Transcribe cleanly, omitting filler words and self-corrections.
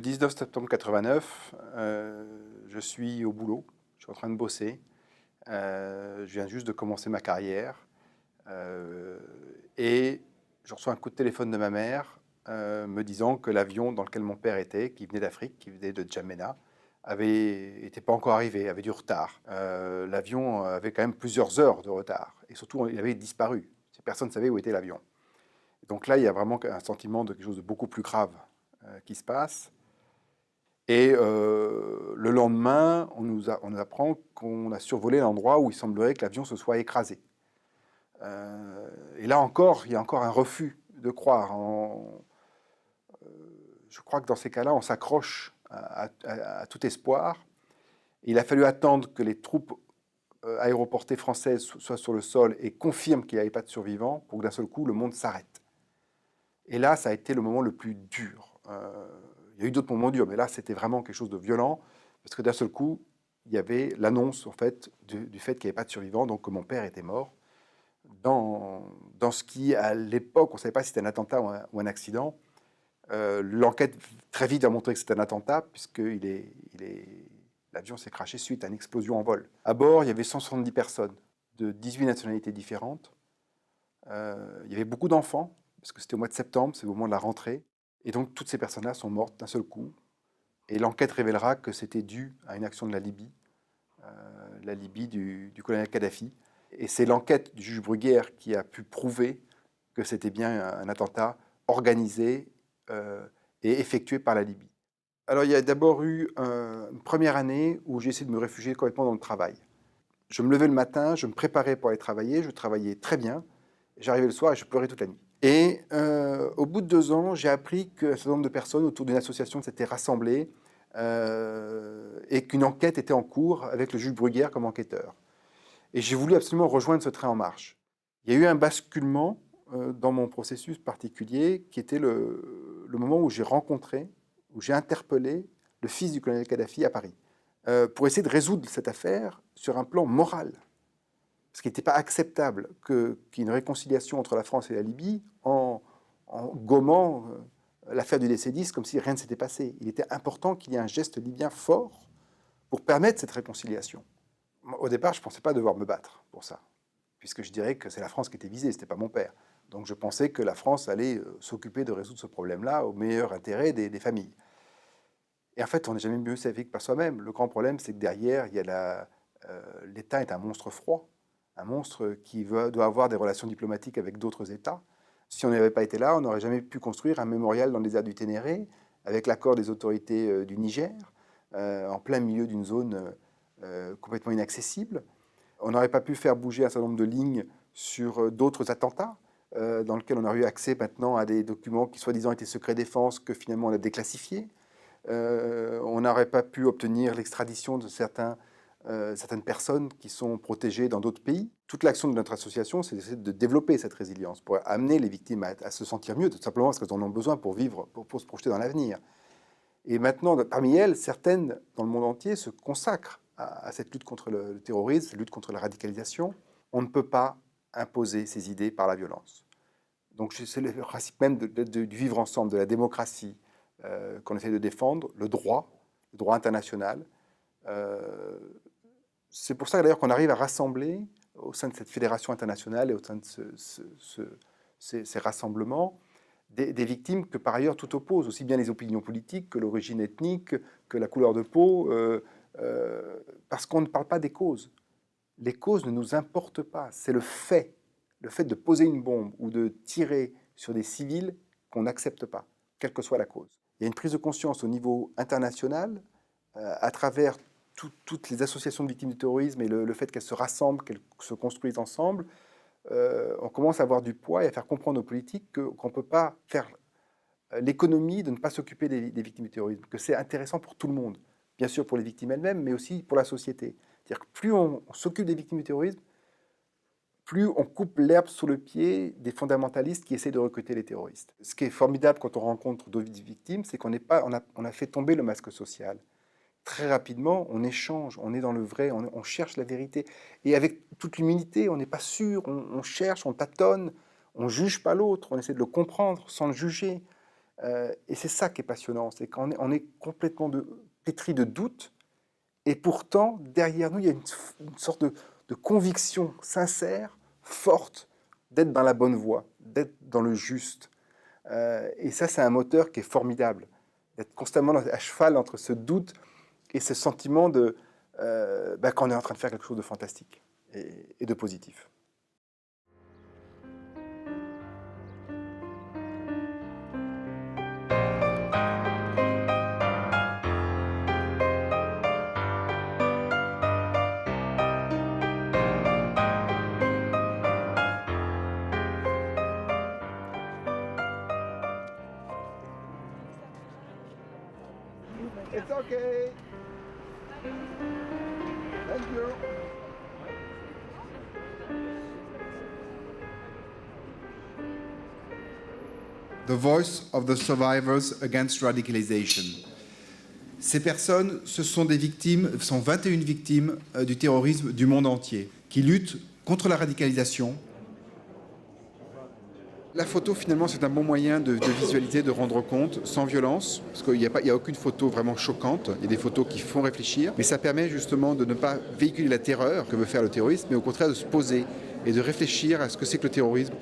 19 septembre 89, je suis au boulot, je suis en train de bosser. Je viens juste de commencer ma carrière. Et je reçois un coup de téléphone de ma mère me disant que l'avion dans lequel mon père était, qui venait d'Afrique, qui venait de N'Djamena, n'était pas encore arrivé, avait du retard. L'avion avait quand même plusieurs heures de retard. Et surtout, il avait disparu. Personne ne savait où était l'avion. Donc là, il y a vraiment un sentiment de quelque chose de beaucoup plus grave qui se passe. Et le lendemain, on nous apprend qu'on a survolé l'endroit où il semblerait que l'avion se soit écrasé. Et là encore, il y a encore un refus de croire. Je crois que dans ces cas-là, on s'accroche à tout espoir. Et il a fallu attendre que les troupes aéroportées françaises soient sur le sol et confirment qu'il n'y avait pas de survivants pour que d'un seul coup, le monde s'arrête. Et là, ça a été le moment le plus dur. Il y a eu d'autres moments durs, mais là, c'était vraiment quelque chose de violent, parce que d'un seul coup, il y avait l'annonce en fait, du fait qu'il n'y avait pas de survivants, donc que mon père était mort. Dans ce qui, à l'époque, on ne savait pas si c'était un attentat ou un accident. L'enquête très vite a montré que c'était un attentat, puisque l'avion s'est crashé suite à une explosion en vol. À bord, il y avait 170 personnes de 18 nationalités différentes. Il y avait beaucoup d'enfants, parce que c'était au mois de septembre, c'est au moment de la rentrée. Et donc, toutes ces personnes-là sont mortes d'un seul coup. Et l'enquête révélera que c'était dû à une action de la Libye du colonel Kadhafi. Et c'est l'enquête du juge Bruguière qui a pu prouver que c'était bien un attentat organisé et effectué par la Libye. Alors, il y a d'abord eu une première année où j'ai essayé de me réfugier complètement dans le travail. Je me levais le matin, je me préparais pour aller travailler, je travaillais très bien. J'arrivais le soir et je pleurais toute la nuit. Et au bout de 2 ans, j'ai appris qu'un certain nombre de personnes autour d'une association s'étaient rassemblées et qu'une enquête était en cours avec le juge Bruguière comme enquêteur. Et j'ai voulu absolument rejoindre ce train en marche. Il y a eu un basculement dans mon processus particulier qui était le moment où j'ai rencontré, où j'ai interpellé le fils du colonel Kadhafi à Paris pour essayer de résoudre cette affaire sur un plan moral. Parce qu'il n'était pas acceptable qu'il y ait une réconciliation entre la France et la Libye en gommant l'affaire du DC-10 comme si rien ne s'était passé. Il était important qu'il y ait un geste libyen fort pour permettre cette réconciliation. Au départ, je ne pensais pas devoir me battre pour ça, puisque je dirais que c'est la France qui était visée, ce n'était pas mon père. Donc je pensais que la France allait s'occuper de résoudre ce problème-là au meilleur intérêt des familles. Et en fait, on n'est jamais mieux servi que par soi-même. Le grand problème, c'est que derrière, l'État est un monstre froid, un monstre qui doit avoir des relations diplomatiques avec d'autres États. Si on n'avait pas été là, on n'aurait jamais pu construire un mémorial dans le désert du Ténéré, avec l'accord des autorités du Niger, en plein milieu d'une zone complètement inaccessible. On n'aurait pas pu faire bouger un certain nombre de lignes sur d'autres attentats, dans lesquels on aurait eu accès maintenant à des documents qui soi-disant étaient secret défense, que finalement on a déclassifiés. On n'aurait pas pu obtenir l'extradition de certaines personnes qui sont protégées dans d'autres pays. Toute l'action de notre association, c'est d'essayer de développer cette résilience, pour amener les victimes à se sentir mieux, tout simplement parce qu'elles en ont besoin pour vivre, pour se projeter dans l'avenir. Et maintenant, parmi elles, certaines dans le monde entier se consacrent à cette lutte contre le terrorisme, cette lutte contre la radicalisation. On ne peut pas imposer ces idées par la violence. Donc c'est le principe même du vivre ensemble, de la démocratie qu'on essaie de défendre, le droit international. C'est pour ça d'ailleurs qu'on arrive à rassembler au sein de cette fédération internationale et au sein de ces rassemblements des victimes que par ailleurs tout oppose, aussi bien les opinions politiques que l'origine ethnique, que la couleur de peau, parce qu'on ne parle pas des causes. Les causes ne nous importent pas, c'est le fait de poser une bombe ou de tirer sur des civils qu'on n'accepte pas, quelle que soit la cause. Il y a une prise de conscience au niveau international, à travers toutes les associations de victimes du terrorisme et le fait qu'elles se rassemblent, qu'elles se construisent ensemble. On commence à avoir du poids et à faire comprendre aux politiques qu'on ne peut pas faire l'économie de ne pas s'occuper des victimes du terrorisme, que c'est intéressant pour tout le monde, bien sûr pour les victimes elles-mêmes, mais aussi pour la société. C'est-à-dire que plus on s'occupe des victimes du terrorisme, plus on coupe l'herbe sous le pied des fondamentalistes qui essaient de recruter les terroristes. Ce qui est formidable quand on rencontre d'autres victimes, c'est qu'on a fait tomber le masque social. Très rapidement, on échange, on est dans le vrai, on cherche la vérité. Et avec toute l'humilité, on n'est pas sûr, on cherche, on tâtonne, on ne juge pas l'autre, on essaie de le comprendre sans le juger. Et c'est ça qui est passionnant, c'est qu'on est complètement pétri de doutes, et pourtant, derrière nous, il y a une sorte de conviction sincère, forte, d'être dans la bonne voie, d'être dans le juste. Et ça, c'est un moteur qui est formidable, d'être constamment à cheval entre ce doute et ce sentiment qu'on est en train de faire quelque chose de fantastique et de positif. It's okay. Thank you. The Voice of the Survivors Against Radicalization. Ces personnes, ce sont des victimes, sont 21 victimes du terrorisme du monde entier, qui luttent contre la radicalisation. La photo, finalement, c'est un bon moyen de visualiser, de rendre compte, sans violence, parce qu'il n'y a aucune photo vraiment choquante, il y a des photos qui font réfléchir, mais ça permet justement de ne pas véhiculer la terreur que veut faire le terrorisme, mais au contraire de se poser et de réfléchir à ce que c'est que le terrorisme